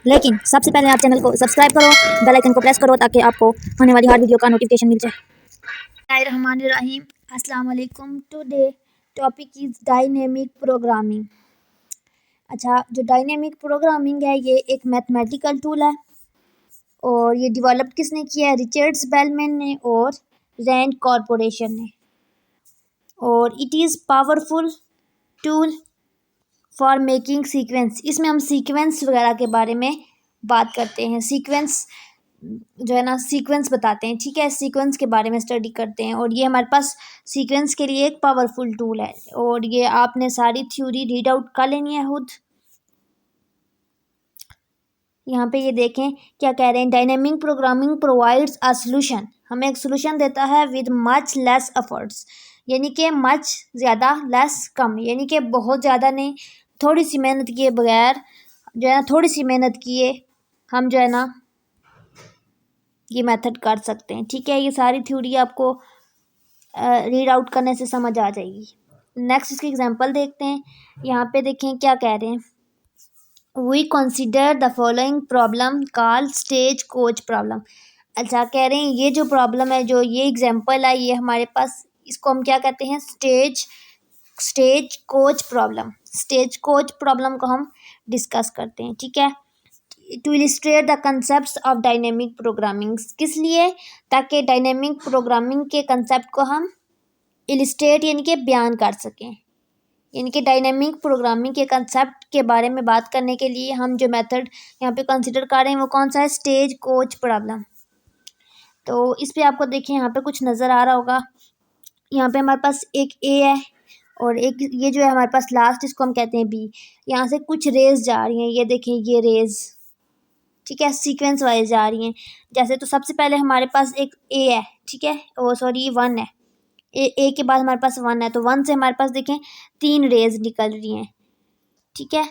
लेकिन सबसे पहले आप चैनल को सब्सक्राइब करो, बेल आइकन को प्रेस करो ताकि आपको आने वाली हर वीडियो का नोटिफिकेशन मिल जाए। रहमानिर्रहीम, अस्सलाम वालेकुम। Today topic is dynamic programming. अच्छा, जो डायनेमिक प्रोग्रामिंग है ये एक मैथमेटिकल टूल है और ये डेवलप किसने किया है? रिचर्ड्स बेलमैन ने और रैंड कॉरपोरेशन ने। और it is powerful tool for making sequence. इसमें हम सीक्वेंस वगैरह के बारे में बात करते हैं। सीक्वेंस जो है ना, सीक्वेंस बताते हैं, ठीक है, सीक्वेंस के बारे में स्टडी करते हैं। और ये हमारे पास सीक्वेंस के लिए एक पावरफुल टूल है और ये आपने सारी थ्योरी रीड आउट कर लेनी है खुद। यहाँ पे ये देखें क्या कह रहे हैं। Dynamic programming provides a solution, हमें एक सोल्यूशन देता है विद मच लेस एफर्ट्स, यानी कि मच ज़्यादा, लेस कम, यानी कि बहुत ज़्यादा नहीं, थोड़ी सी मेहनत किए बगैर जो है ना, थोड़ी सी मेहनत किए हम जो है ना ये मेथड कर सकते हैं, ठीक है। ये सारी थ्योरी आपको रीड आउट करने से समझ आ जाएगी। नेक्स्ट इसकी एग्जांपल देखते हैं। यहाँ पे देखें क्या कह रहे हैं। We consider the following problem called stagecoach problem. अच्छा, कह रहे हैं ये जो प्रॉब्लम है, जो ये एग्जांपल है, ये हमारे पास, इसको हम क्या कहते हैं? Stagecoach problem. Stagecoach problem को हम डिस्कस करते हैं, ठीक है। To illustrate the concept of dynamic programming, किस लिए? ताकि डायनेमिक प्रोग्रामिंग के कंसेप्ट को हम इलिस्ट्रेट यानी कि बयान कर सकें। यानी कि डायनेमिक प्रोग्रामिंग के कंसेप्ट के बारे में बात करने के लिए हम जो मेथड यहाँ पे कंसिडर कर रहे हैं वो कौन सा है? Stage coach problem. तो इस पे आपको देखिए यहाँ पे कुछ नज़र आ रहा होगा। यहाँ पे हमारे पास एक ए है और एक ये जो है हमारे पास लास्ट, इसको हम कहते हैं बी। यहाँ से कुछ रेज जा रही हैं, ये देखें ये रेज, ठीक है, सीक्वेंस वाइज जा रही हैं। जैसे तो सबसे पहले हमारे पास एक ए है, ठीक है, ओ सॉरी 1 है, ए के बाद हमारे पास 1 है, तो 1 से हमारे पास देखें 3 रेज निकल रही हैं, ठीक है।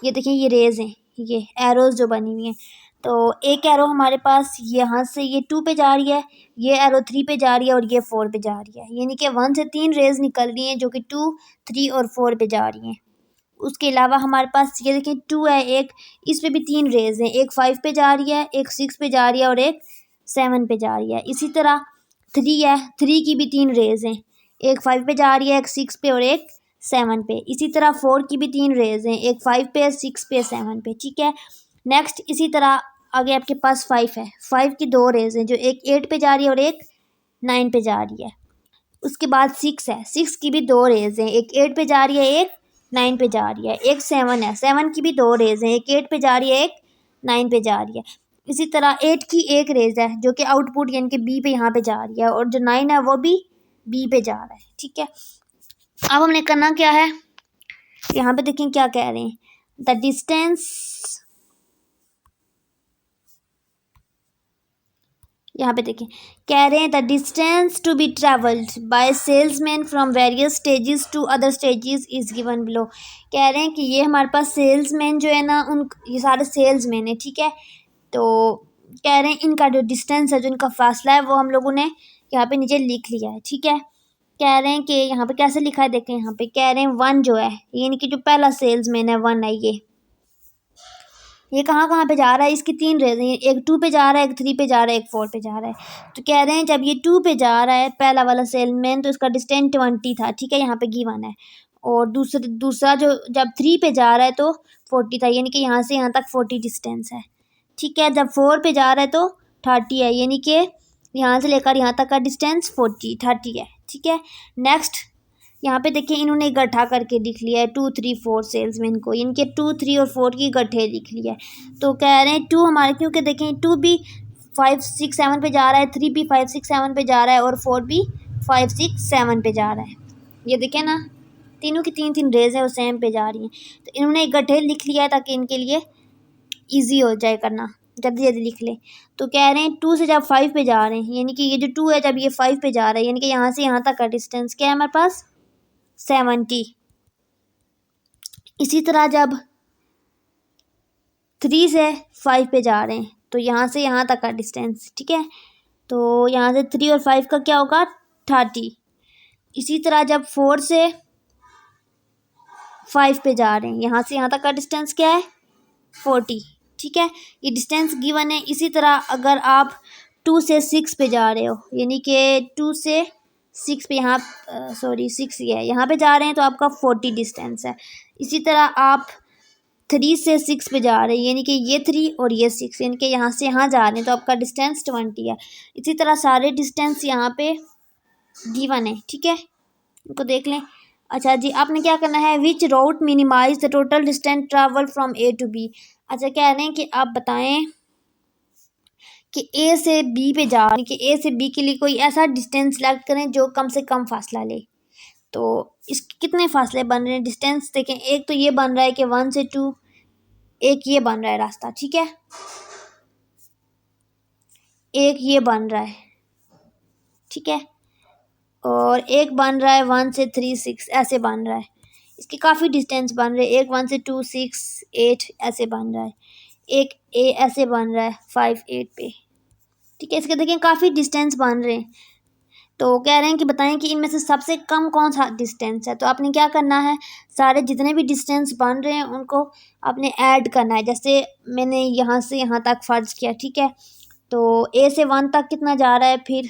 ये देखें ये रेज हैं, ये एरोज जो बनी हुई हैं। तो एक एरो हमारे पास यहाँ से ये 2 पे जा रही है, ये एरो 3 पे जा रही है और ये 4 पे जा रही है, यानी कि 1 से 3 रेज निकल रही हैं जो कि 2, 3 और 4 पे जा रही हैं। उसके अलावा हमारे पास ये देखें 2 है एक, इस पे भी 3 रेज हैं, एक 5 पे जा रही है, एक 6 पे जा रही है और एक 7 पे जा रही है। इसी तरह 3 है, 3 की भी 3 रेज हैं, एक 5 पे जा रही है, एक 6 पे और एक 7 पे। इसी तरह 4 की भी 3 रेज हैं, एक 5 पे, 6 पे, 7 पे, ठीक है। नेक्स्ट इसी तरह आगे आपके पास 5 है, 5 की 2 रेज हैं, जो एक 8 पे जा रही है और एक 9 पे जा रही है। उसके बाद 6 है, 6 की भी 2 रेज हैं, एक 8 पे जा रही है, एक 9 पे जा रही है। एक 7 है, 7 की भी 2 रेज हैं, एक 8 पे जा रही है, एक 9 पे जा रही है। इसी तरह 8 की एक रेज है जो कि आउटपुट यानी कि बी पे यहाँ पे जा रही है, और जो 9 है वो भी बी पे जा रहा है, ठीक है। अब हमने करना क्या है, यहाँ पे देखें क्या कह रहे हैं। द डिस्टेंस, यहाँ पे देखें कह रहे हैं the distance to be travelled by salesman from various stages to other stages is given below. कह रहे हैं कि ये हमारे पास सेल्समैन जो है ना, उन ये सारे सेल्समैन है, ठीक है। तो कह रहे हैं इनका जो डिस्टेंस है, जो इनका फासला है, वो हम लोगों ने यहाँ पे नीचे लिख लिया है, ठीक है। कह रहे हैं कि यहाँ पे कैसे लिखा है, देखें यहाँ पे कह रहे हैं 1 जो है, यानी कि जो पहला सेल्समैन है 1 है, ये कहाँ कहाँ पे जा रहा है? इसकी 3 रेज हैं, एक 2 पे जा रहा है, एक 3 पे जा रहा है, एक 4 पे जा रहा है। तो कह रहे हैं जब ये 2 पे जा रहा है पहला वाला सेलमैन, तो इसका डिस्टेंस 20 था, ठीक है, यहाँ पे गिवन है। और दूसरा जो जब 3 पे जा रहा है तो 40 था, यानी कि यहाँ से यहाँ तक 40 डिस्टेंस है, ठीक है। जब 4 पे जा रहा है तो 30 है, यानी कि यहाँ से लेकर यहाँ तक का डिस्टेंस 30 है, ठीक है। नेक्स्ट यहाँ पे देखिए इन्होंने गड्ढा करके लिख लिया है 2, 3, 4 सेल्समैन को, इनके 2, 3 और 4 की गड्ढे लिख लिया है। तो कह रहे हैं 2 हमारे, क्योंकि देखें 2 भी 5, 6, 7 पे जा रहा है, 3 भी 5, 6, 7 पे जा रहा है और 4 भी 5, 6, 7 पे जा रहा है। ये देखें ना, तीनों की 3 रेज है वो सेम पे जा रही हैं। तो इन्होंने एक गड्ढे लिख लिया है ताकि इनके लिए ईजी हो जाए करना, जल्दी जल्दी लिख लें। तो कह रहे हैं 2 से जब 5 पे जा रहे हैं, यानी कि ये जो 2 है जब ये 5 पे जा रहा है, यानी कि यहाँ से यहाँ तक का डिस्टेंस क्या है हमारे पास? 70। इसी तरह जब 3 से 5 पे जा रहे हैं तो यहाँ से यहाँ तक का डिस्टेंस, ठीक है। तो यहाँ से 3 और 5 का क्या होगा? 30। इसी तरह जब 4 से 5 पे जा रहे हैं, यहाँ से यहाँ तक का डिस्टेंस क्या है? 40, ठीक है, ये डिस्टेंस गिवन है। इसी तरह अगर आप 2 से 6 पे जा रहे हो, यानी कि 2 से 6 पे यहाँ 6 ये है, यहाँ पे जा रहे हैं तो आपका 40 डिस्टेंस है। इसी तरह आप 3 से 6 पे जा रहे हैं, यानी कि ये 3 और ये 6, यानी कि यहाँ से यहाँ जा रहे हैं तो आपका डिस्टेंस 20 है। इसी तरह सारे डिस्टेंस यहाँ पे गिवन है, ठीक है, इनको देख लें। अच्छा जी, आपने क्या करना है, which route minimise the total distance travel from A to B. अच्छा, कह रहे हैं कि आप बताएं कि ए से बी पे जा, कि ए से बी के लिए कोई ऐसा डिस्टेंस सेलेक्ट करें जो कम से कम फासला ले। तो इसके कितने फासले बन रहे हैं, डिस्टेंस देखें। एक तो ये बन रहा है कि 1 से 2, एक ये बन रहा है रास्ता, ठीक है, एक ये बन रहा है, ठीक है, और एक बन रहा है 1 से 3 6, ऐसे बन रहा है। इसके काफ़ी डिस्टेंस बन रहे हैं, एक 1 से 2 6 8 ऐसे बन रहा है, एक ए ऐसे बन रहा है 5 8 पे, ठीक है। इसके देखें काफ़ी डिस्टेंस बन रहे हैं। तो कह रहे हैं कि बताएं कि इनमें से सबसे कम कौन सा डिस्टेंस है। तो आपने क्या करना है, सारे जितने भी डिस्टेंस बन रहे हैं उनको आपने ऐड करना है। जैसे मैंने यहाँ से यहाँ तक फ़र्ज़ किया, ठीक है, तो ए से 1 तक कितना जा रहा है, फिर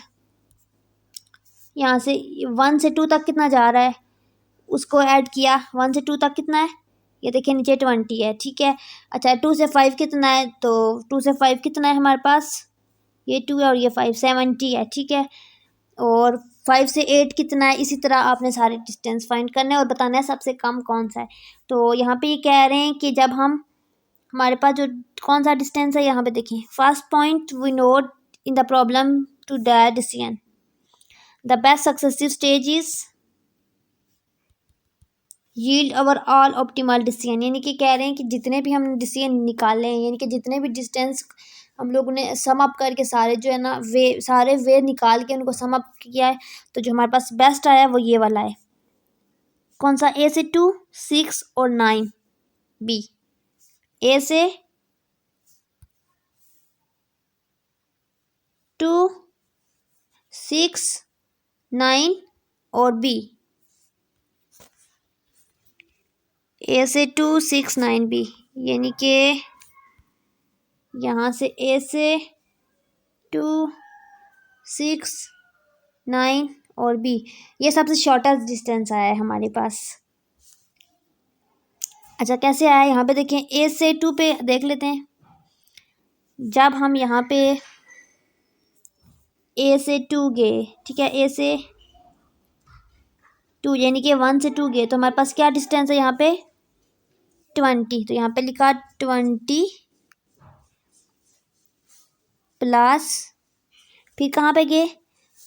यहाँ से 1 से 2 तक कितना जा रहा है, उसको ऐड किया। 1 से 2 तक कितना है, ये देखिए नीचे 20 है, ठीक है। अच्छा, 2 से 5 कितना है, तो 2 से 5 कितना है हमारे पास, ये 2 है और ये 5 70 है, ठीक है। और 5 से 8 कितना है, इसी तरह आपने सारे डिस्टेंस फाइंड करने और बताना है सबसे कम कौन सा है। तो यहाँ पे ये कह रहे हैं कि जब हम हमारे पास जो कौन सा डिस्टेंस है, यहाँ पे देखें, first point we note in the problem to the decision the best successive stage is yield overall optimal decision. यानी कि कह रहे हैं कि जितने भी हम डिसीजन निकाले हैं, यानी कि जितने भी डिस्टेंस हम लोगों ने सम अप करके सारे जो है ना सारे वे निकाल के उनको सम अप किया है, तो जो हमारे पास बेस्ट आया है वो ये वाला है। कौन सा, ए से 2 6 और 9 बी, ए से 2 6 9 और बी, ए से 2 6 9 बी, यानी कि यहाँ से ए से 2 6 9 और बी, ये सबसे शॉर्टेस्ट डिस्टेंस आया है हमारे पास। अच्छा, कैसे आया, यहाँ पे देखें, ए से 2 पे देख लेते हैं। जब हम यहाँ पे ए से 2 गए, ठीक है, ए से 2 यानी कि 1 से 2 गए, तो हमारे पास क्या डिस्टेंस है यहाँ पे 20। तो यहाँ पे लिखा 20 प्लस, फिर कहाँ पे गए,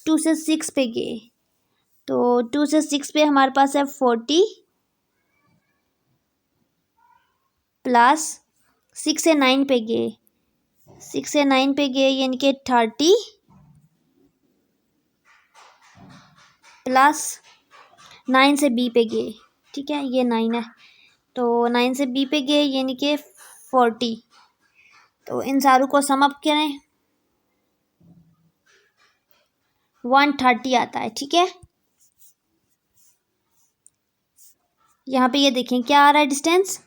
2 से 6 पे गए, तो 2 से 6 पे हमारे पास है 40 प्लस 6 से 9 पे गए, 6 से 9 पे गए यानी कि 30 प्लस 9 से बी पे गए, ठीक है, ये 9 है, तो 9 से बी पे गए यानी कि 40। तो इन सारों को सम अप करें, 130 आता है, ठीक है। यहाँ पे ये देखें क्या आ रहा है डिस्टेंस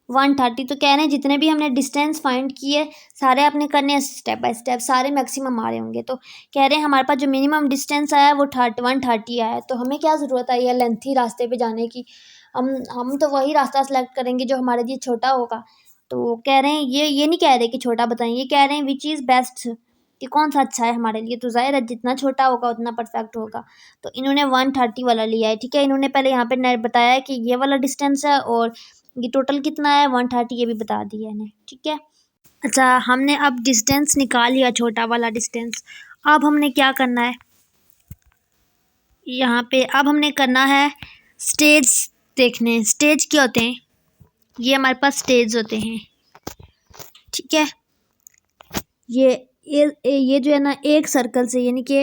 130। तो कह रहे हैं जितने भी हमने डिस्टेंस फाइंड किए सारे आपने करने हैं स्टेप बाय स्टेप, सारे मैक्सिमम आ रहे होंगे। तो कह रहे हैं हमारे पास जो मिनिमम डिस्टेंस आया है वो 130 आया है। तो हमें क्या ज़रूरत है ये लेंथी रास्ते पे जाने की, हम तो वही रास्ता सेलेक्ट करेंगे जो हमारे लिए छोटा होगा। तो कह रहे हैं ये नहीं कह रहे कि छोटा बताएं, ये कह रहे हैं विच इज़ बेस्ट, कि कौन सा अच्छा है हमारे लिए। तो ज़ाहिर है जितना छोटा होगा उतना परफेक्ट होगा। तो इन्होंने 130 वाला लिया है, ठीक है। इन्होंने पहले यहाँ पे बताया है कि ये वाला डिस्टेंस है और ये टोटल कितना है 130, ये भी बता दिया है, ठीक है। अच्छा, हमने अब डिस्टेंस निकाल लिया, छोटा वाला डिस्टेंस। अब हमने क्या करना है, यहाँ पे अब हमने करना है स्टेज देखने। स्टेज क्या होते हैं, ये हमारे पास स्टेज होते हैं, ठीक है। ये जो है ना एक सर्कल से, यानी कि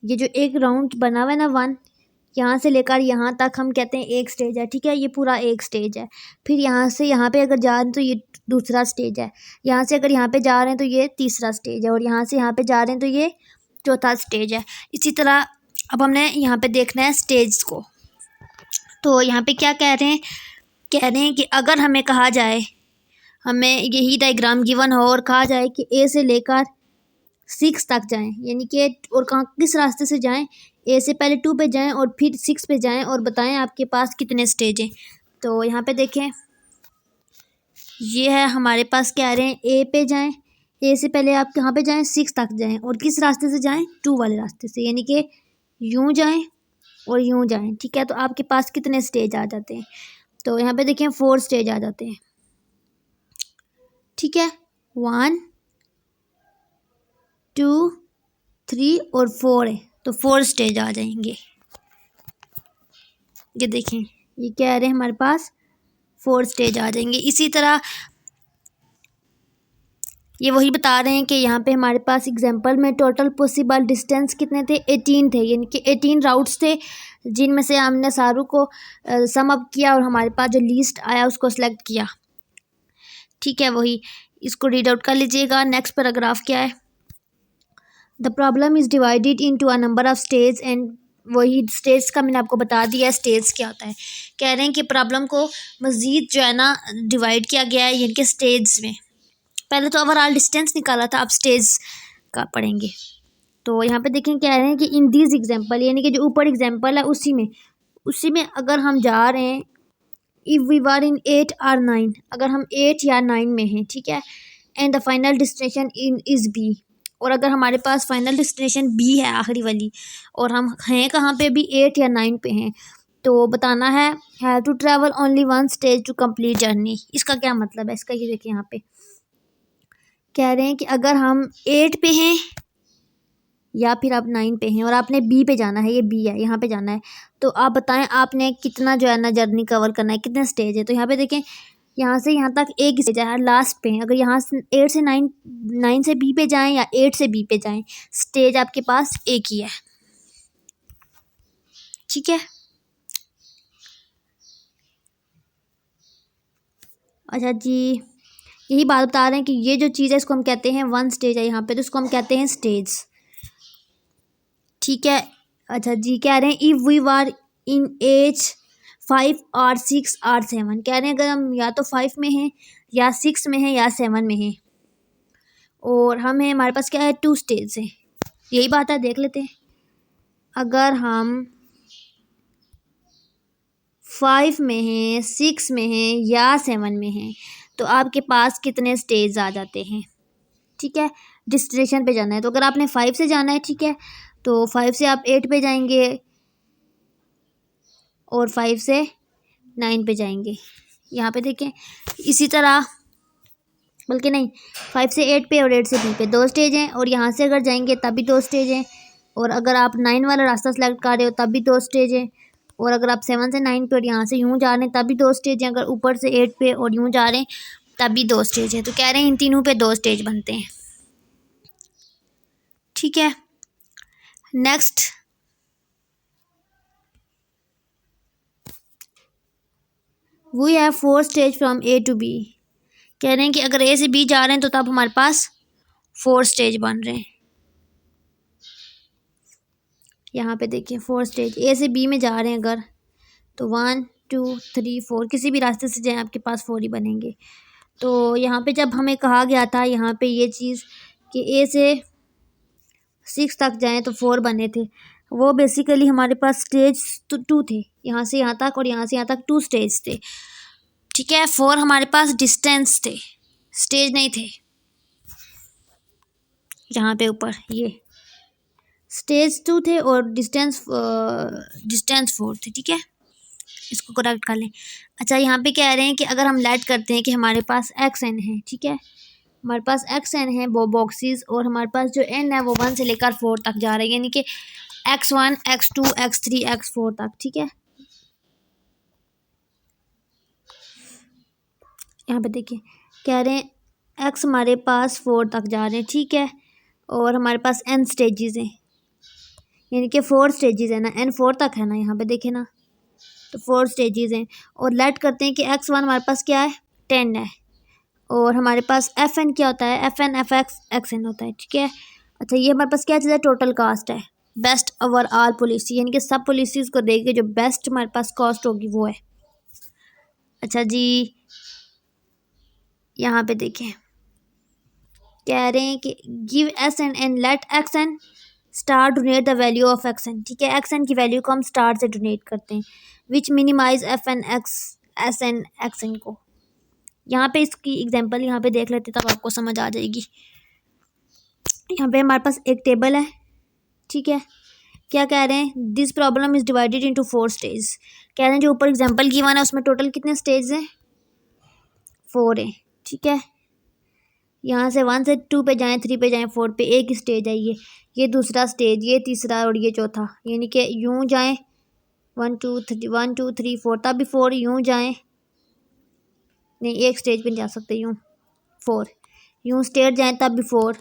ये जो एक राउंड बना हुआ है ना 1, यहाँ से लेकर यहाँ तक हम कहते हैं एक स्टेज है, ठीक है। ये पूरा एक स्टेज है। फिर यहाँ से यहाँ पे अगर जा रहे हैं तो ये दूसरा स्टेज है, यहाँ से अगर यहाँ पे जा रहे हैं तो ये तीसरा स्टेज है, और यहाँ से यहाँ पे जा रहे हैं तो ये चौथा स्टेज है। इसी तरह अब हमने यहाँ पे देखना है स्टेज को। तो यहाँ पे क्या कह रहे हैं, कह रहे हैं कि अगर हमें कहा जाए हमें यही डायग्राम गिवन हो और कहा जाए कि ए से लेकर 6 तक जाएं, यानी कि और कहाँ किस रास्ते से जाएं, ए से पहले 2 पे जाएं और फिर 6 पे जाएं और बताएं आपके पास कितने स्टेज हैं। तो यहाँ पे देखें, ये है हमारे पास, कह रहे हैं ए पे जाएं, ए से पहले आप कहाँ पे जाएं, 6 तक जाएं और किस रास्ते से जाएं, 2 वाले रास्ते से, यानी कि यूँ जाएं और यूँ जाएं। ठीक है, तो आपके पास कितने स्टेज आ जाते हैं, तो यहाँ पे देखें 4 स्टेज आ जाते हैं। ठीक है, 1 2 3 और 4 है, तो 4 स्टेज आ जाएंगे। ये देखें, ये कह रहे हैं हमारे पास 4 स्टेज आ जाएंगे। इसी तरह ये वही बता रहे हैं कि यहाँ पे हमारे पास एग्जांपल में टोटल पॉसिबल डिस्टेंस कितने थे, 18 थे, यानी कि 18 राउट्स थे, जिनमें से हमने सारों को सम अप किया और हमारे पास जो लीस्ट आया उसको सेलेक्ट किया। ठीक है, वही इसको रीड आउट कर लीजिएगा। नेक्स्ट पैराग्राफ क्या है, the problem is divided into a number of stage and, वही स्टेज का मैंने आपको बता दिया स्टेज क्या होता है। कह रहे हैं कि प्रॉब्लम को मज़ीद जो है ना डिवाइड किया गया है, यानी कि स्टेज में। पहले तो ओवरऑल डिस्टेंस निकाला था, अब स्टेज का पढ़ेंगे। तो यहाँ पे देखें, कह रहे हैं कि इन दिस एग्जांपल, यानी कि जो ऊपर एग्जांपल है उसी में अगर हम जा रहे हैं, इफ़ वी वर इन 8 और 9, अगर हम 8 या 9 में हैं, ठीक है, and the final destination in is B, और अगर हमारे पास फाइनल डेस्टिनेशन बी है, आखिरी वाली, और हम हैं कहाँ पे भी 8 या 9 पे हैं, तो बताना है have to travel only 1 stage to complete journey. इसका क्या मतलब है, इसका ये देखिए, यहाँ पे कह रहे हैं कि अगर हम 8 पे हैं या फिर आप 9 पे हैं और आपने बी पे जाना है, ये बी है, यहाँ पे जाना है, तो आप बताएं आपने कितना जो है ना जर्नी कवर करना है, कितने स्टेज है। तो यहाँ पे देखें, यहाँ से यहाँ तक एक स्टेज है, लास्ट पे हैं। अगर यहाँ से 8 से 9, 9 से बी पे जाएं या 8 से बी पे जाएं, स्टेज आपके पास एक ही है। ठीक है, अच्छा जी, यही बात बता रहे हैं कि ये जो चीज़ है इसको हम कहते हैं 1 स्टेज है यहाँ पे, तो इसको हम कहते हैं स्टेज। ठीक है, अच्छा जी, कह रहे हैं if we were in edge 5 और 6 और 7, कह रहे हैं अगर हम या तो 5 में हैं या 6 में हैं या 7 में हैं, और हम हैं, हमारे पास क्या है, 2 स्टेज है। यही बात है, देख लेते हैं। अगर हम 5 में हैं, 6 में हैं या 7 में हैं, तो आपके पास कितने स्टेज आ जाते हैं। ठीक है, डेस्टिनेशन पे जाना है, तो अगर आपने 5 से जाना है, ठीक है, तो 5 से आप 8 पे जाएंगे और 5 से 9 पे जाएंगे। यहाँ पे देखें, इसी तरह, बल्कि नहीं, 5 से 8 पे और 8 से बी पे 2 स्टेज हैं, और यहाँ से अगर जाएंगे तब भी 2 स्टेज हैं, और अगर आप 9 वाला रास्ता सेलेक्ट कर रहे हो तब भी 2 स्टेज हैं, और अगर आप 7 से 9 पे और यहाँ से यूँ जा रहे हैं तब भी 2 स्टेज हैं, अगर ऊपर से 8 पे और यूँ जा रहे हैं तब भी 2 स्टेज हैं। तो कह रहे हैं इन तीनों पे 2 स्टेज बनते हैं। ठीक है, next, we have 4 stage from A to B. कह रहे हैं कि अगर ए से बी जा रहे हैं तो तब हमारे पास 4 स्टेज बन रहे हैं। यहाँ पे देखिए 4 स्टेज, ए से बी में जा रहे हैं अगर, तो 1 2 3 4, किसी भी रास्ते से जाएं आपके पास 4 ही बनेंगे। तो यहाँ पे जब हमें कहा गया था यहाँ पे ये चीज़ कि ए से 6 तक जाएं तो 4 बने थे, वो बेसिकली हमारे पास स्टेज 2 थे, यहाँ से यहाँ तक और यहाँ से यहाँ तक 2 स्टेज थे। ठीक है, 4 हमारे पास डिस्टेंस थे, स्टेज नहीं थे। यहाँ पे ऊपर ये स्टेज 2 थे और डिस्टेंस 4 थे। ठीक है, इसको करेक्ट कर लें। अच्छा, यहाँ पे कह रहे हैं कि अगर हम लेट करते हैं कि हमारे पास एक्स एन है, ठीक है, हमारे पास एक्स एन है वो बॉक्सेस, और हमारे पास जो एन है वो 1 से लेकर 4 तक जा रहे हैं, यानी कि x1 x2 x3 x4 तक। ठीक है, यहाँ पे देखिए कह रहे हैं एक्स हमारे पास 4 तक जा रहे हैं। ठीक है, और हमारे पास n स्टेजेस हैं, यानी कि 4 स्टेजेस है ना, n 4 तक है ना, यहाँ पे देखें ना, तो 4 स्टेजेस हैं। और लेट करते हैं कि x1 हमारे पास क्या है, 10 है, और हमारे पास एफ एन क्या होता है, F N F X X N होता है। ठीक है, अच्छा, ये हमारे पास क्या चीज़ है, टोटल कास्ट है, बेस्ट ओवरऑल पॉलिसी, यानी कि सब पॉलिसीज़ को देख के जो बेस्ट हमारे पास कॉस्ट होगी वो है। अच्छा जी, यहाँ पे देखें, कह रहे हैं कि give S N let X N star denote the value of X N. ठीक है, एक्स एन की वैल्यू को हम स्टार से डोनेट करते हैं, which minimize F N X S N X N को। यहाँ पे इसकी एग्जांपल यहाँ पे देख लेते तब आपको समझ आ जाएगी। यहाँ पे हमारे पास एक टेबल है। ठीक है, क्या कह रहे हैं, this problem is divided into 4 stage. कह रहे हैं जो ऊपर एग्जांपल गिवन है उसमें टोटल कितने स्टेज हैं, 4 है। ठीक है, यहाँ से 1 से 2 पे जाएं, 3 पे जाएं, 4 पे एक स्टेज है, ये दूसरा स्टेज, ये तीसरा और ये चौथा। यानी कि यूं जाएं 1 2 3 1 2 3 4, तब भी 4, यूं जाएं, नहीं एक स्टेज पे नहीं जा सकते, यूं 4, यूं स्टेज जाएं तब भी 4।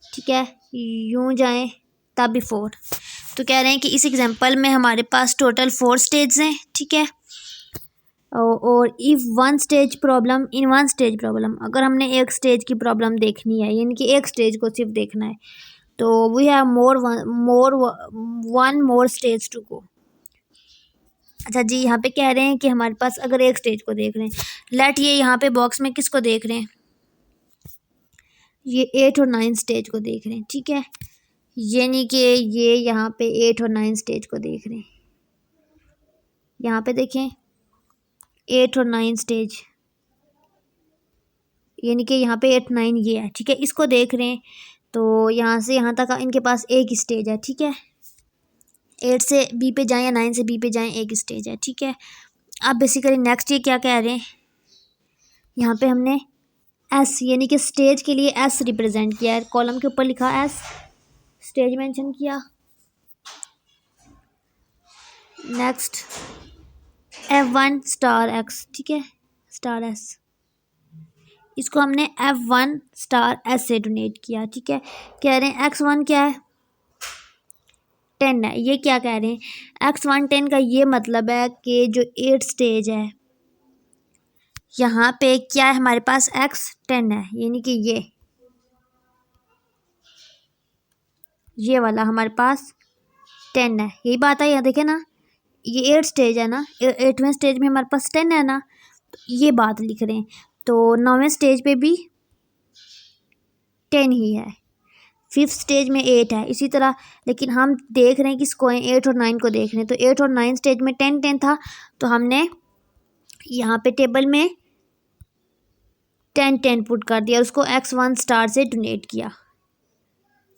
ठीक है, यूं जाएं तब भी 4। तो कह रहे हैं कि इस एग्जांपल में हमारे पास टोटल 4 स्टेज हैं। ठीक है, और if one stage problem in one stage problem, अगर हमने एक स्टेज की प्रॉब्लम देखनी है, यानी कि एक स्टेज को सिर्फ देखना है, तो we have one more stage to go. अच्छा जी, यहाँ पे कह रहे हैं कि हमारे पास अगर एक स्टेज को देख रहे हैं, लेट ये यहाँ पे बॉक्स में किसको देख रहे हैं, ये 8 और 9 स्टेज को देख रहे हैं। ठीक है, यानी कि ये यहाँ पे 8 और 9 स्टेज को देख रहे हैं। यहाँ पे देखें 8 और 9 स्टेज, यानी कि यहाँ पे 8 9 ये है। ठीक है, इसको देख रहे हैं, तो यहाँ से यहाँ तक इनके पास एक ही स्टेज है। ठीक है, 8 से बी पे जाएं या 9 से बी पे जाएं, एक स्टेज है। ठीक है, अब बेसिकली नेक्स्ट ये क्या कह रहे हैं, यहाँ पे हमने एस यानी कि स्टेज के लिए एस रिप्रेजेंट किया है, कॉलम के ऊपर लिखा एस, स्टेज मेंशन किया। Next F1 star x. ठीक है, स्टार एस, इसको हमने F1 स्टार एस से डोनेट किया। ठीक है, कह रहे हैं X1 क्या है, 10 है। ये क्या कह रहे हैं, X1 10 का ये मतलब है कि जो 8 स्टेज है यहाँ पे क्या है, हमारे पास X 10 है, यानी कि ये वाला हमारे पास 10 है। यही बात है, यहाँ देखे ना, ये 8 स्टेज है ना, 8वें स्टेज में हमारे पास 10 है ना, तो ये बात लिख रहे हैं। तो 9वें स्टेज पे भी 10 ही है, 5th स्टेज में 8 है, इसी तरह। लेकिन हम देख रहे हैं किसको है, 8 और 9 को देख रहे हैं, तो 8 और 9 स्टेज में 10 10 था, तो हमने यहाँ पे टेबल में 10 10 पुट कर दिया, उसको X1 स्टार से डोनेट किया।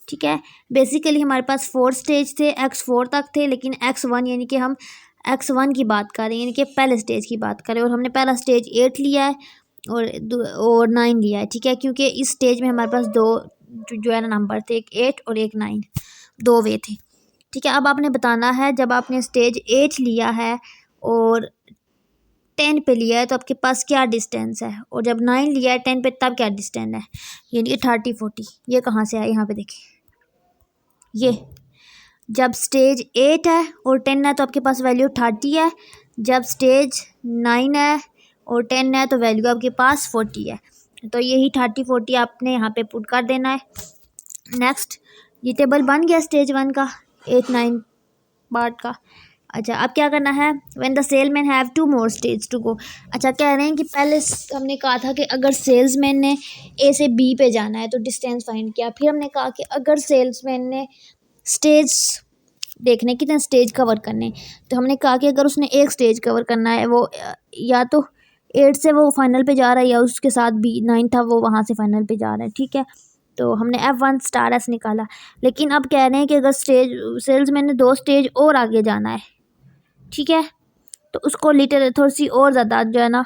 ठीक है, बेसिकली हमारे पास 4 स्टेज थे, X4 तक थे, लेकिन X1 यानी कि हम X1 की बात कर रहे हैं, यानी कि पहले स्टेज की बात करें, और हमने पहला स्टेज 8 लिया है और 9 लिया है। ठीक है, क्योंकि इस स्टेज में हमारे पास दो जो है ना नंबर थे, एक 8 और एक 9, 2 वे थे। ठीक है, अब आपने बताना है जब आपने स्टेज 8 लिया है और 10 पे लिया है तो आपके पास क्या डिस्टेंस है, और जब 9 लिया है 10 पे तब क्या डिस्टेंस है, यानी कि 30 40। ये कहाँ से आया, यहाँ पे देखिए, ये जब स्टेज 8 है और 10 है तो आपके पास वैल्यू 30 है, जब स्टेज 9 है और 10 है तो वैल्यू आपके पास 40 है। तो यही 30 40 आपने यहाँ पे पुट कर देना है। नेक्स्ट, ये टेबल बन गया स्टेज 1 का, 8 9 पार्ट का। अच्छा, अब क्या करना है, when the salesman have 2 more stage to go. अच्छा, कह रहे हैं कि पहले हमने कहा था कि अगर सेल्समैन ने ए से बी पे जाना है तो डिस्टेंस फाइंड किया, फिर हमने कहा कि अगर सेल्समैन ने स्टेज देखने कितने स्टेज कवर करने, तो हमने कहा कि अगर उसने एक स्टेज कवर करना है, वो या तो 8 से वो फाइनल पे जा रहा है, या उसके साथ बी 9 था वो वहाँ से फाइनल पे जा रहा है। ठीक है, तो हमने F1 स्टार एस निकाला। लेकिन अब कह रहे हैं कि अगर सेल्समैन ने 2 स्टेज और आगे जाना है, ठीक है, तो उसको लिटर थोड़ी सी और ज़्यादा जो है ना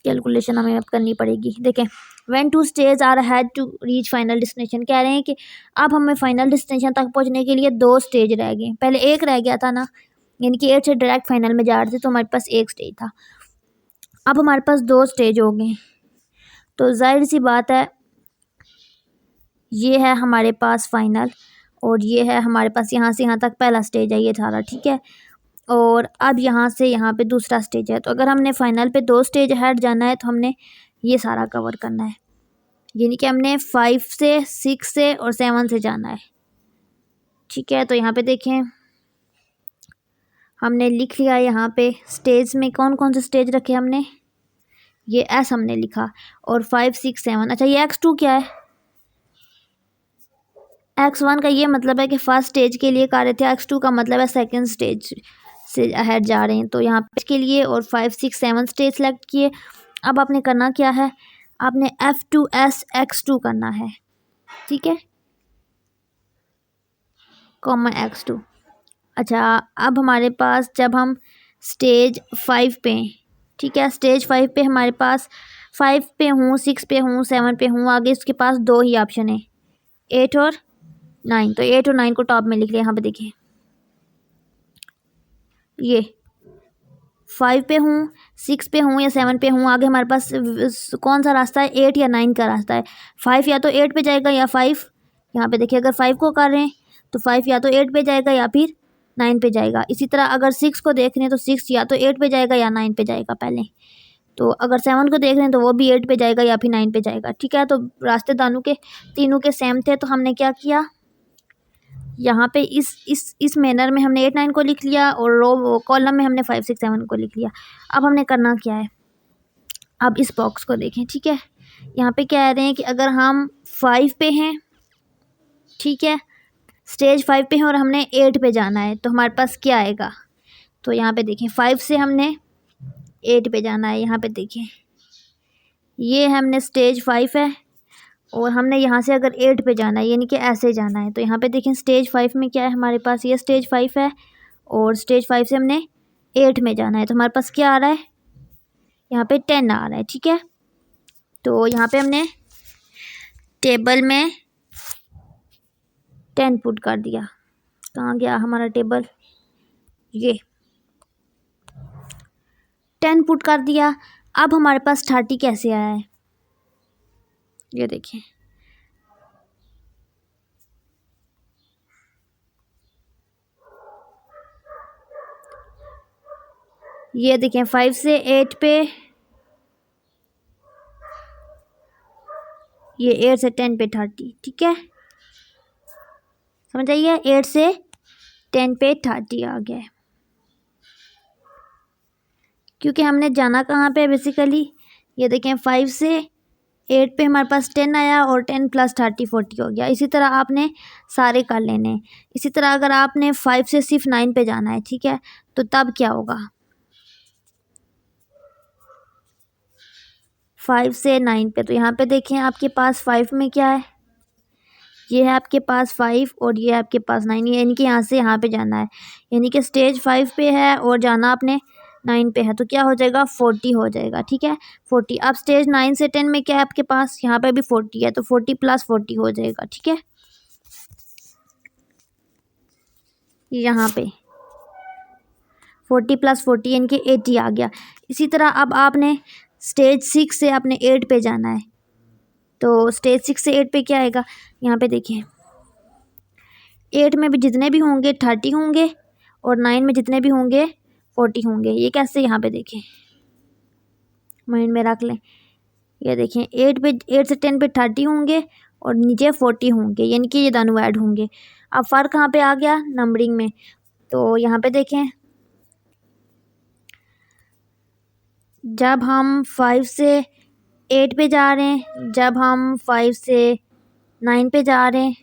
कैलकुलेशन हमें करनी पड़ेगी। देखें, when 2 stage are had to reach final destination, कह रहे हैं कि अब हमें फाइनल डेस्टिनेशन तक पहुंचने के लिए 2 स्टेज रह गए, पहले एक रह गया था ना, यानी कि 8 से डायरेक्ट फाइनल में जा रहे थे तो हमारे पास एक स्टेज था, अब हमारे पास 2 स्टेज हो गए। तो जाहिर सी बात है, ये है हमारे पास फाइनल और ये है हमारे पास यहाँ से यहाँ तक पहला स्टेज है, ये सारा। ठीक है, और अब यहाँ से यहाँ पे दूसरा स्टेज है, तो अगर हमने फाइनल पे 2 स्टेज हेड जाना है तो हमने ये सारा कवर करना है, यानी कि हमने 5 से 6 से और 7 से जाना है। ठीक है, तो यहाँ पे देखें, हमने लिख लिया यहाँ पे स्टेज में कौन कौन से स्टेज रखे हमने, ये एस हमने लिखा, और 5 6 7। अच्छा ये x2 क्या है? x1 का ये मतलब है कि फर्स्ट स्टेज के लिए कर रहे थे, x2 का मतलब है सेकंड स्टेज से अहेड जा रहे हैं। तो यहाँ पे के लिए और 5 6 7 स्टेज सेलेक्ट किए। अब आपने करना क्या है, आपने F2S x2 करना है, ठीक है, कॉमा x2। अच्छा अब हमारे पास जब हम स्टेज 5 पे हैं, ठीक है, स्टेज 5 पे हमारे पास 5 पे हूँ, 6 पे हूँ, 7 पे हूँ, आगे इसके पास दो ही ऑप्शन है, 8 और 9। तो 8 और 9 को टॉप में लिख लिया। यहाँ पे देखिए ये 5 पे हूँ, 6 पे हूँ या 7 पे हूँ, आगे हमारे पास कौन सा रास्ता है, 8 या 9 का रास्ता है। 5 या तो 8 पे जाएगा या 5, यहाँ पे देखिए अगर 5 को कर रहे हैं तो 5 या तो 8 पे जाएगा या फिर 9 पे जाएगा। इसी तरह अगर 6 को देख रहे हैं तो 6 या तो 8 पे जाएगा या 9 पे जाएगा पहले। तो अगर 7 को देख रहे हैं तो वो भी 8 पे जाएगा या फिर 9 पे जाएगा, ठीक है। तो रास्ते तीनों के सेम थे, तो हमने क्या किया, यहाँ पे इस मैनर में हमने 8 9 को लिख लिया और रो कॉलम में हमने 5 6 7 को लिख लिया। अब हमने करना क्या है, अब इस बॉक्स को देखें, ठीक है। यहाँ पे कह रहे हैं कि अगर हम 5 पे हैं, ठीक है, स्टेज 5 पे हैं और हमने 8 पे जाना है, तो हमारे पास क्या आएगा। तो यहाँ पे देखें 5 से हमने 8 पे जाना है। यहाँ पे देखें ये हमने स्टेज 5 है और हमने यहाँ से अगर 8 पे जाना है, यानी कि ऐसे जाना है। तो यहाँ पे देखें स्टेज 5 में क्या है हमारे पास, ये स्टेज 5 है और स्टेज 5 से हमने 8 में जाना है। तो हमारे पास क्या आ रहा है, यहाँ पे 10 आ रहा है, ठीक है। तो यहाँ पे हमने टेबल में 10 पुट कर दिया। कहाँ गया हमारा टेबल, ये 10 पुट कर दिया। अब हमारे पास 30 कैसे आया है, ये देखिए, ये देखें 5 से 8 पे, ये 8 से 10 पे 30, ठीक है, समझ आइए, 8 से 10 पे 30 आ गया है। क्योंकि हमने जाना कहाँ पे बेसिकली, ये देखें 5 से 8 पे हमारे पास 10 आया और 10 प्लस 30 40 हो गया। इसी तरह आपने सारे कर लेने हैं। इसी तरह अगर आपने 5 से सिर्फ 9 पे जाना है, ठीक है, तो तब क्या होगा, 5 से 9 पे, तो यहाँ पे देखें आपके पास 5 में क्या है, ये है आपके पास 5 और ये है आपके पास 9, यानी कि यहाँ से यहाँ पे जाना है, यानी कि स्टेज 5 पे है और जाना आपने 9 पे है, तो क्या हो जाएगा 40 हो जाएगा, ठीक है, 40। अब स्टेज 9 से 10 में क्या है आपके पास, यहाँ पे भी 40 है, तो 40 प्लस 40 हो जाएगा, ठीक है, यहाँ पे 40 प्लस 40 यानी कि 80 आ गया। इसी तरह अब आपने स्टेज 6 से आपने 8 पे जाना है, तो स्टेज 6 से 8 पे क्या आएगा, यहाँ पे देखिए 8 में भी जितने भी होंगे 30 होंगे और 9 में जितने भी होंगे 40 होंगे। ये कैसे, यहाँ पे देखें, माइंड में रख लें, ये देखें 8 से 10 पे 30 होंगे और नीचे 40 होंगे, यानी कि ये दोनों ऐड होंगे। अब फ़र्क कहाँ पे आ गया, नंबरिंग में। तो यहाँ पे देखें जब हम 5 से 8 पे जा रहे हैं, जब हम 5 से 9 पे जा रहे हैं,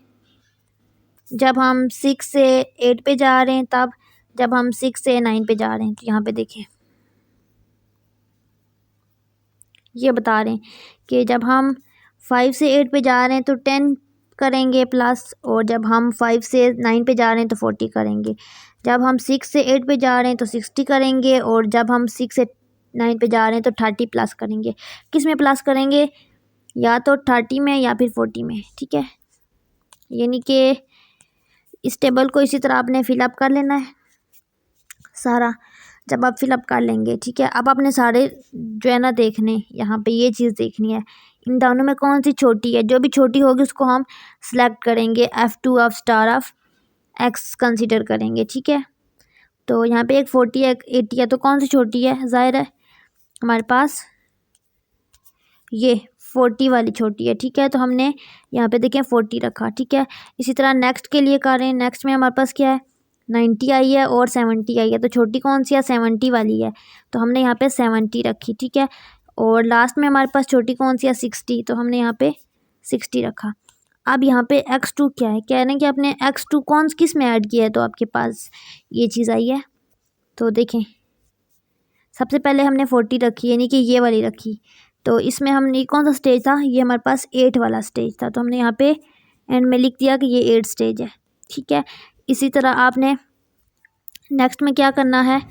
जब हम 6 से 8 पे जा रहे हैं, तब जब हम 6 से 9 पे जा रहे हैं, तो यहाँ पे देखें ये बता रहे हैं कि जब हम 5 से 8 पे जा रहे हैं तो 10 करेंगे प्लस, और जब हम 5 से 9 पे जा रहे हैं तो 40 करेंगे, जब हम 6 से 8 पे जा रहे हैं तो 60 करेंगे, और जब हम 6 से 9 पे जा रहे हैं तो 30 प्लस करेंगे। किस में प्लस करेंगे, या तो 30 में या फिर 40 में, ठीक है। यानी कि इस टेबल को इसी तरह आपने फिलअप कर लेना है सारा। जब आप फिलअप कर लेंगे, ठीक है, अब आपने सारे जो है ना देखने, यहाँ पे ये चीज़ देखनी है, इन दोनों में कौन सी छोटी है, जो भी छोटी होगी उसको हम सेलेक्ट करेंगे, F2 of star of X consider करेंगे, ठीक है। तो यहाँ पे एक 40 है, एक 80 है, तो कौन सी छोटी है, ज़ाहिर है हमारे पास ये 40 वाली छोटी है, ठीक है। तो हमने यहाँ पे देखें 40 रखा, ठीक है। इसी तरह नेक्स्ट के लिए कर रहे हैं, नेक्स्ट में हमारे पास क्या है, 90 आई है और 70 आई है, तो छोटी कौन सी है, 70 वाली है, तो हमने यहाँ पे 70 रखी, ठीक है। और लास्ट में हमारे पास छोटी कौन सी है 60, तो हमने यहाँ पे 60 रखा। अब यहाँ पे x2 क्या है, कह रहे हैं कि आपने x2 कौन किस में ऐड किया है, तो आपके पास ये चीज़ आई है। तो देखें सबसे पहले हमने 40 रखी यानी कि ये वाली रखी, तो इसमें हमने कौन सा स्टेज था, ये हमारे पास 8 वाला स्टेज था, तो हमने यहाँ पे एंड में लिख दिया कि ये 8 स्टेज है। ठीक है, इसी तरह आपने नेक्स्ट में क्या करना है,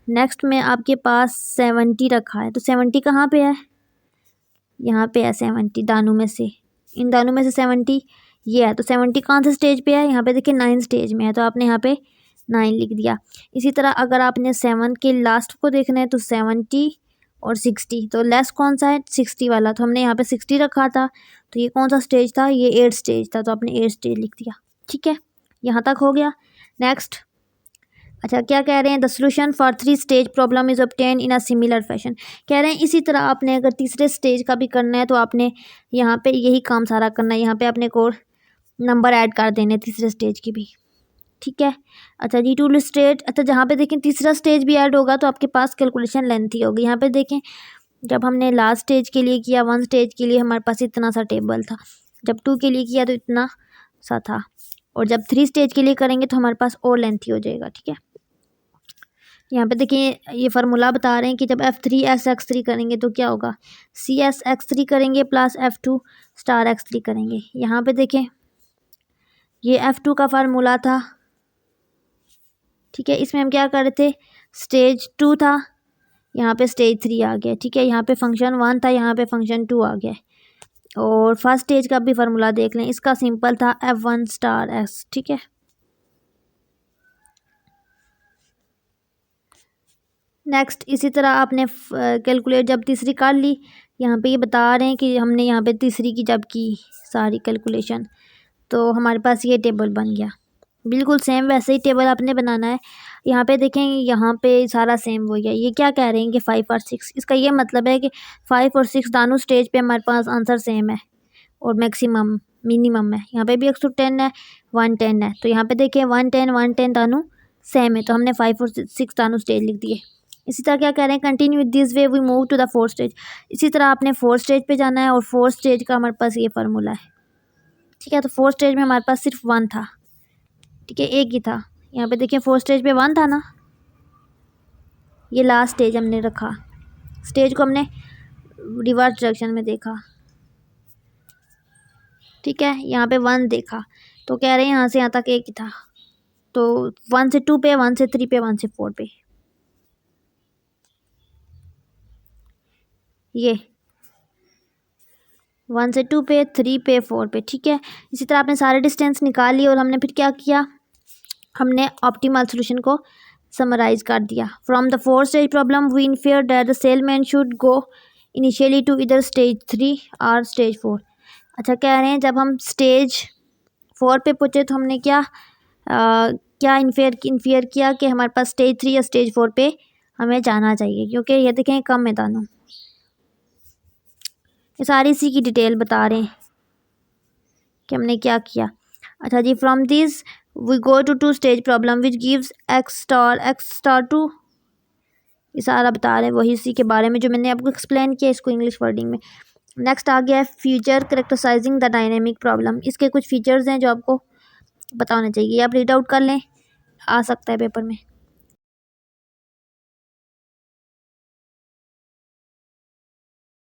नेक्स्ट में आपके पास 70 रखा है, तो 70 कहाँ पे है, यहाँ पे है 70 दानों में से, इन दानों में से 70 ये है, तो 70 कौन से स्टेज पे है, यहाँ पे देखिए 9 स्टेज में है, तो आपने यहाँ पे 9 लिख दिया। इसी तरह अगर आपने 7 के लास्ट को देखना है तो 70 और 60, तो लेस कौन सा है 60 वाला, तो हमने यहाँ पे 60 रखा था, तो ये कौन सा स्टेज था, ये 8 स्टेज था, तो आपने 8 स्टेज लिख दिया। ठीक है, यहाँ तक हो गया। नेक्स्ट अच्छा क्या कह रहे हैं, the solution for 3 stage problem is obtain in a similar fashion. कह रहे हैं इसी तरह आपने अगर तीसरे स्टेज का भी करना है तो आपने यहाँ पे यही काम सारा करना है, यहाँ पे आपने कोड नंबर ऐड कर देने तीसरे स्टेज की भी। ठीक है, अच्छा जी टू इलस्ट्रेट, अच्छा जहाँ पे देखें तीसरा स्टेज भी ऐड होगा तो आपके पास कैलकुलेशन लेंथी होगी। यहाँ पे देखें जब हमने लास्ट स्टेज के लिए किया 1 स्टेज के लिए हमारे पास इतना सा टेबल था, जब 2 के लिए किया तो इतना सा था, और जब 3 स्टेज के लिए करेंगे तो हमारे पास और लेंथी हो जाएगा। ठीक है, यहाँ पे देखिए ये फार्मूला बता रहे हैं कि जब F3S x3 करेंगे तो क्या होगा, CS x3 करेंगे प्लस F2 स्टार x3 करेंगे। यहाँ पे देखें ये F2 का फार्मूला था। ठीक है, इसमें हम क्या कर रहे थे, स्टेज 2 था, यहाँ पे स्टेज 3 आ गया। ठीक है, यहाँ पे फंक्शन 1 था, यहाँ पे फंक्शन 2 आ गया। और फर्स्ट स्टेज का भी फार्मूला देख लें, इसका सिंपल था F1 स्टार S। ठीक है, नेक्स्ट इसी तरह आपने कैलकुलेट जब तीसरी कर ली, यहाँ पे ये बता रहे हैं कि हमने यहाँ पे तीसरी की जब की सारी कैलकुलेशन तो हमारे पास ये टेबल बन गया। बिल्कुल सेम वैसे ही टेबल आपने बनाना है। यहाँ पे देखें यहाँ पे सारा सेम हो गया। ये क्या कह रहे हैं कि 5 और 6, इसका ये मतलब है कि 5 और 6 दोनों स्टेज पे हमारे पास आंसर सेम है और मैक्सिमम मिनिमम है। यहाँ पे भी 110 है 110 है, तो यहाँ पे देखें 110 दोनों सेम है, तो हमने 5 और 6 दोनों स्टेज लिख दिए। इसी तरह क्या कह रहे हैं, continue with this way we move to the 4th stage. इसी तरह आपने 4th स्टेज पे जाना है और 4th स्टेज का हमारे पास ये फार्मूला है। ठीक है, तो 4th स्टेज में हमारे पास सिर्फ 1 था। ठीक है, एक ही था। यहाँ पे देखिए 4th स्टेज पे 1 था ना, ये लास्ट स्टेज हमने रखा, स्टेज को हमने रिवर्स डायरेक्शन में देखा। ठीक है, यहाँ पे 1 देखा, तो कह रहे हैं यहाँ से यहाँ तक एक ही था, तो 1 से 2 पे, 1 से 3 पे, 1 से 4 पे, ये 1 से 2 पे, 3 पे, 4 पे। ठीक है, इसी तरह आपने सारे डिस्टेंस निकाल लिए और हमने फिर क्या किया, हमने ऑप्टिमल सोल्यूशन को समराइज कर दिया। From the 4th stage problem we infer that the salesman should go initially to इधर स्टेज 3 और स्टेज 4। अच्छा कह रहे हैं जब हम स्टेज 4 पे पहुँचे तो हमने क्या इन्फियर किया कि हमारे पास स्टेज 3 या स्टेज 4 पे हमें जाना चाहिए, क्योंकि ये देखें कम मैदानों, ये सारी इसी की डिटेल बता रहे हैं कि हमने क्या किया। अच्छा जी, from this we go to 2 stage problem which gives x star 2। ये सारा बता रहे हैं वही इसी के बारे में जो मैंने आपको एक्सप्लेन किया इसको इंग्लिश वर्डिंग में। नेक्स्ट आ गया है फीचर करेक्टराइजिंग द डायनेमिक प्रॉब्लम। इसके कुछ फीचर्स हैं जो आपको पता होने चाहिए, आप रीड आउट कर लें, आ सकता है पेपर में।